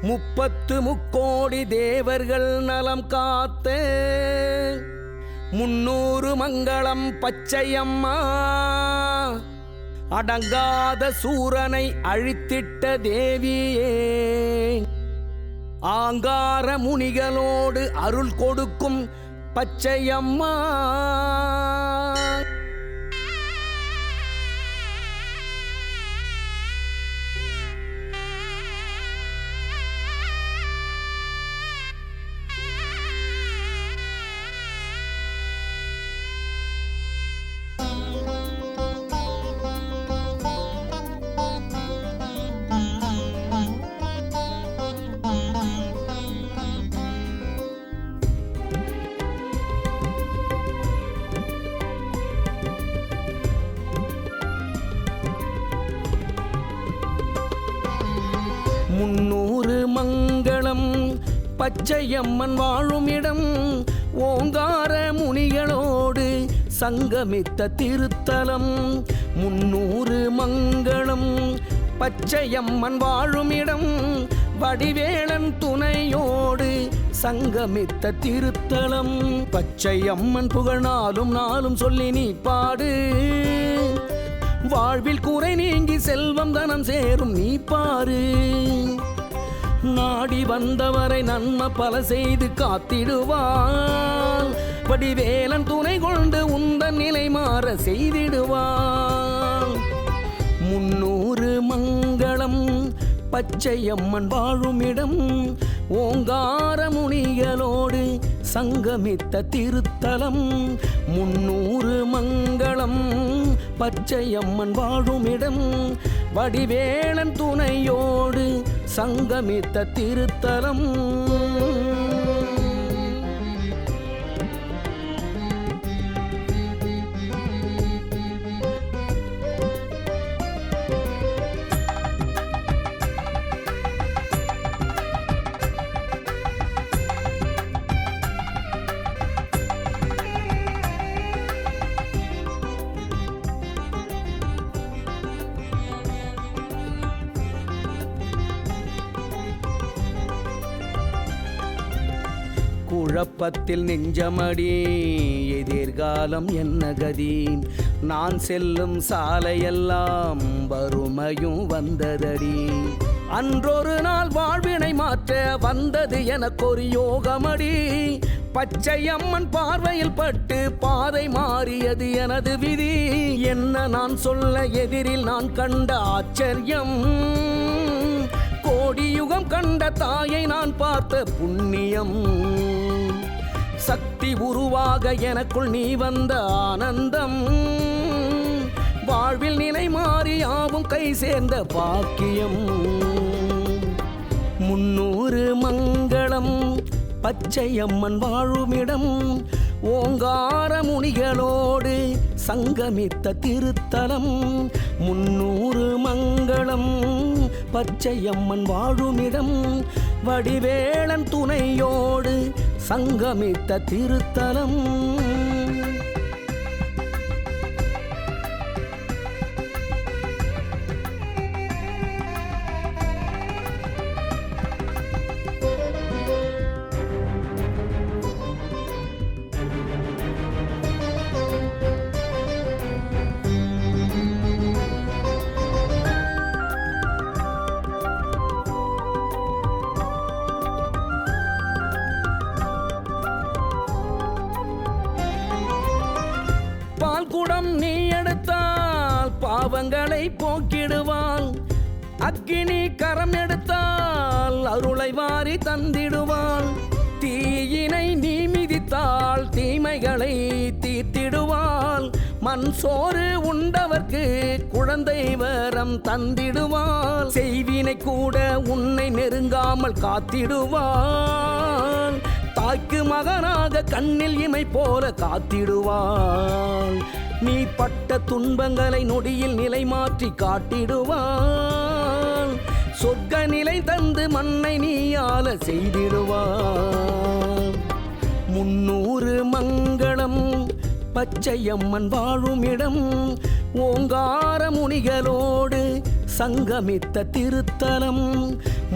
முப்பத்து முக்கோடி தேவர்கள் நலம் காத்த 300 மங்களம் பச்சையம்மா. அடங்காத சூரனை அழித்திட்ட தேவியே, ஆங்கார முனிகளோடு அருள் கொடுக்கும் பச்சையம்மா. முன்னூறு மங்களம் பச்சையம்மன் வாழும் இடம், ஓங்கார முனிகளோடு சங்கமித்த திருத்தலம். 300 மங்களம் பச்சையம்மன் வாழும் இடம், வடிவேலன் துணையோடு சங்கமித்த திருத்தலம். பச்சையம்மன் புகழ் நாளும் நாளும் சொல்லி நீ பாடு, வாழ்வில் குறை நீங்கி செல்வம் தனம் சேரும் நீ பாரு. நாடி வந்தவரை நன்மை பல செய்து காத்திடுவாள், வடிவேலன் துணை கொண்டு உந்தன் நிலை மாற செய்திடுவாள். 300 மங்களம் பச்சையம்மன் வாழும் இடம், ஓங்கார முனிகளோடு சங்கமித்த திருத்தலம். 300 மங்களம் பச்சையம்மன் வாழும் இடம், வடிவேலன் துணையோடு சங்கமித்த திருத்தலம். குழப்பத்தில் நெஞ்சமடி எதிர்காலம் என்ன கதி, நான் செல்லும் சாலையெல்லாம் வறுமையும் வந்ததடி. அன்றொரு நாள் வாழ்வினை மாற்ற வந்தது எனக்கொரு யோகமடி, பச்சையம்மன் பார்வையில் பட்டு பாதை மாறியது எனது விதி. என்ன நான் சொல்ல எதிரில் நான் கண்ட ஆச்சரியம், கோடி யுகம் கண்ட தாயை நான் பார்த்த புண்ணியம். சக்தி உருவாக எனக்குள் நீ வந்த ஆனந்தம், வாழ்வில் நிலை மாறி ஆவும் கை சேர்ந்த பாக்கியம். 300 மங்களம் பச்சையம்மன் வாழுமிடம், ஓங்கார முனிகளோடு சங்கமித்த திருத்தலம். 300 மங்களம் பச்சையம்மன் வாழுமிடம், வடிவேலன் துணையோடு சங்கமித்த திருத்தலம். பால்குடம் நீ எடுத்தால் பாவங்களை போக்கிடுவாள், அக்கினி கரம் எடுத்தால் அருளை வாரி தந்திடுவாள். தீயினை நீ மிதித்தால் தீமைகளை தீர்த்திடுவாள், மண் சோறு உண்டவர்க்கு குழந்தை வரம் தந்திடுவாள். செய்வினை கூட உன்னை நெருங்காமல் காத்திடுவாள், தாய்க்கு மகனாக கண்ணில் இமை போல காத்திடுவாள். நீ பட்ட துன்பங்களை நொடியில் நிலை மாற்றி காட்டிடுவாள், சொர்க்க நிலை தந்து மண்ணை நீ ஆள செய்திடுவாள். 300 மங்களம் பச்சையம்மன் வாழும் இடம், ஓங்கார முனிகளோடு சங்கமித்த திருத்தலம்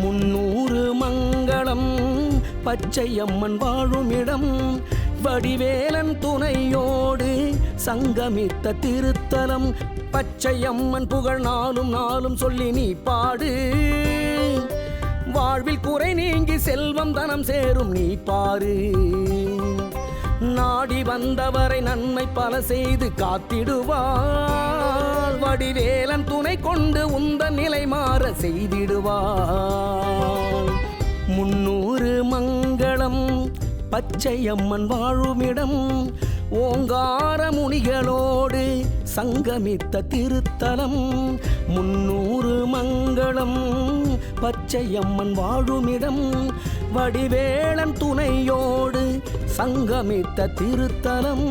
300 மங்களம் பச்சையம்மன் வாழுமிடம் வடிவேலன் துணையோடு சங்கமித்த திருத்தலம் பச்சையம்மன் புகழ் நாளும் நாளும் சொல்லி நீ பாடு வாழ்வில் குறை நீங்கி செல்வம் தனம் சேரும் நீ பாரு நாடி வந்தவரை நன்மை பல செய்து காத்திடுவாள் வடிவேலன் துணை கொண்டு உந்த நிலை மாற செய்திடுவாள் 300 மங்களம் பச்சையம்மன் வாழுமிடம் ஓங்கார முனிகளோடு சங்கமித்த திருத்தலம் 300 மங்களம் பச்சையம்மன் வாழுமிடம் வடிவேலன் துணையோடு சங்கமித்த திருத்தலம்